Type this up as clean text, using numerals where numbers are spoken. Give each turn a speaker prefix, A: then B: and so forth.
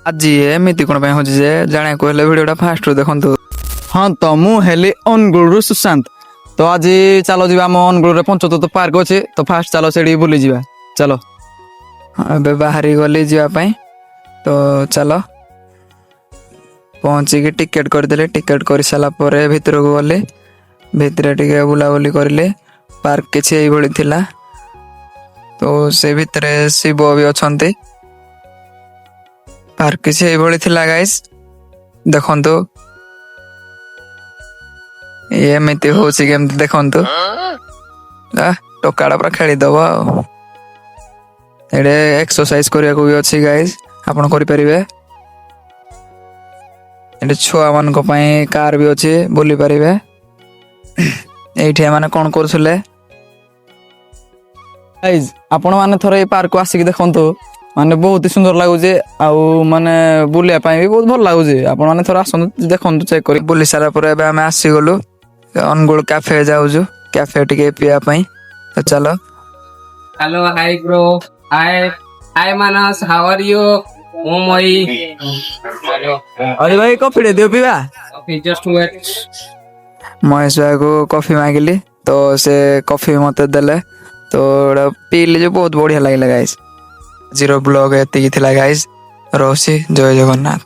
A: ଆଜି ଏମିତି କ'ଣ ପାଇଁ ହଉଛି ଯେ ଜାଣିବାକୁ ହେଲେ ଭିଡ଼ିଓଟା ଫାଷ୍ଟରୁ ଦେଖନ୍ତୁ।
B: ହଁ ତ ମୁଁ ହେଲି ଅନୁଗୁଳରୁ ସୁଶାନ୍ତ। ତ ଆଜି ଚାଲ ଯିବା ଆମ ଅନୁଗୁଳରେ ପଞ୍ଚତତ୍ତ୍ୱ ପାର୍କ ଅଛି। ତ ଫାଷ୍ଟ ଚାଲ ସେଠି ବୁଲିଯିବା ଚାଲ।
A: ଏବେ ବାହାରି ଗଲି ଯିବା ପାଇଁ, ତ ଚାଲ। ପହଞ୍ଚିକି ଟିକେଟ୍ କରିଦେଲି। ଟିକେଟ୍ କରିସାରିଲା ପରେ ଭିତରକୁ ଗଲି। ଭିତରେ ଟିକେ ବୁଲାବୁଲି କରିଲି। ପାର୍କ କିଛି ଏଇଭଳି ଥିଲା। ତ ସେ ଭିତରେ ଶିବ ବି ଅଛନ୍ତି। ପାର୍କ କିଛି ଏଇଭଳି ଥିଲା ଗାଇସ୍, ଦେଖନ୍ତୁ। ଏମିତି ହଉଛି କେମିତି ଦେଖନ୍ତୁ। ଟୋକାଟା ପୁରା ଖେଳିଦବ ଆଉ। ଏଇଠି ଏକ୍ସରସାଇଜ କରିବାକୁ ବି ଅଛି ଗାଇସ୍, ଆପଣ କରିପାରିବେ। ଏଠି ଛୁଆମାନଙ୍କ ପାଇଁ କାର ବି ଅଛି, ବୁଲି ପାରିବେ। ଏଇଠି ଏମାନେ କ'ଣ କରୁଥିଲେ?
B: ଗାଇଜ୍ ଆପଣ ମାନେ ଥରେ ଏଇ ପାର୍କକୁ ଆସିକି ଦେଖନ୍ତୁ, ମାନେ ବହୁତ ସୁନ୍ଦର ଲାଗୁଛି। ଆଉ ମାନେ ବୁଲିବା ପାଇଁ ବି ବହୁତ ଭଲ ଲାଗୁଛି। ଆପଣ ମାନେ ଥରେ ଆସନ୍ତୁ ଦେଖନ୍ତୁ, ଚେକ୍ କରି।
A: ବୁଲି ସାରିଲା ପରେ ଏବେ ଆମେ ଆସିଗଲୁ ଅନୁଗୁଳ କ୍ୟାଫେ ଯାଉଛୁ, କ୍ୟାଫେ ଟିକେ ପିଇବା ପାଇଁ। ତ ଚାଲ।
C: Hello, hi bro. Hi Manas, how are you? Oh my. Hello.
B: ଅରେ ଭାଇ କଫିଟେ ଦିଅ ପିଇବା।
C: Okay, just wait.
A: ମହେଶ ଭାଇକୁ କଫି ମାଗିଲି, ତ ସେ କଫି ମତେ ଦେଲେ। ତ ଏଇଟା ପିଇଲି ଯେ ବହୁତ ବଢ଼ିଆ ଲାଗିଲା ଗାଇସ୍। ଆଜିର ବ୍ଲଗ ଏତିକି ଥିଲା ଗାଇସ୍, ରହୁଛି। ଜୟ ଜଗନ୍ନାଥ।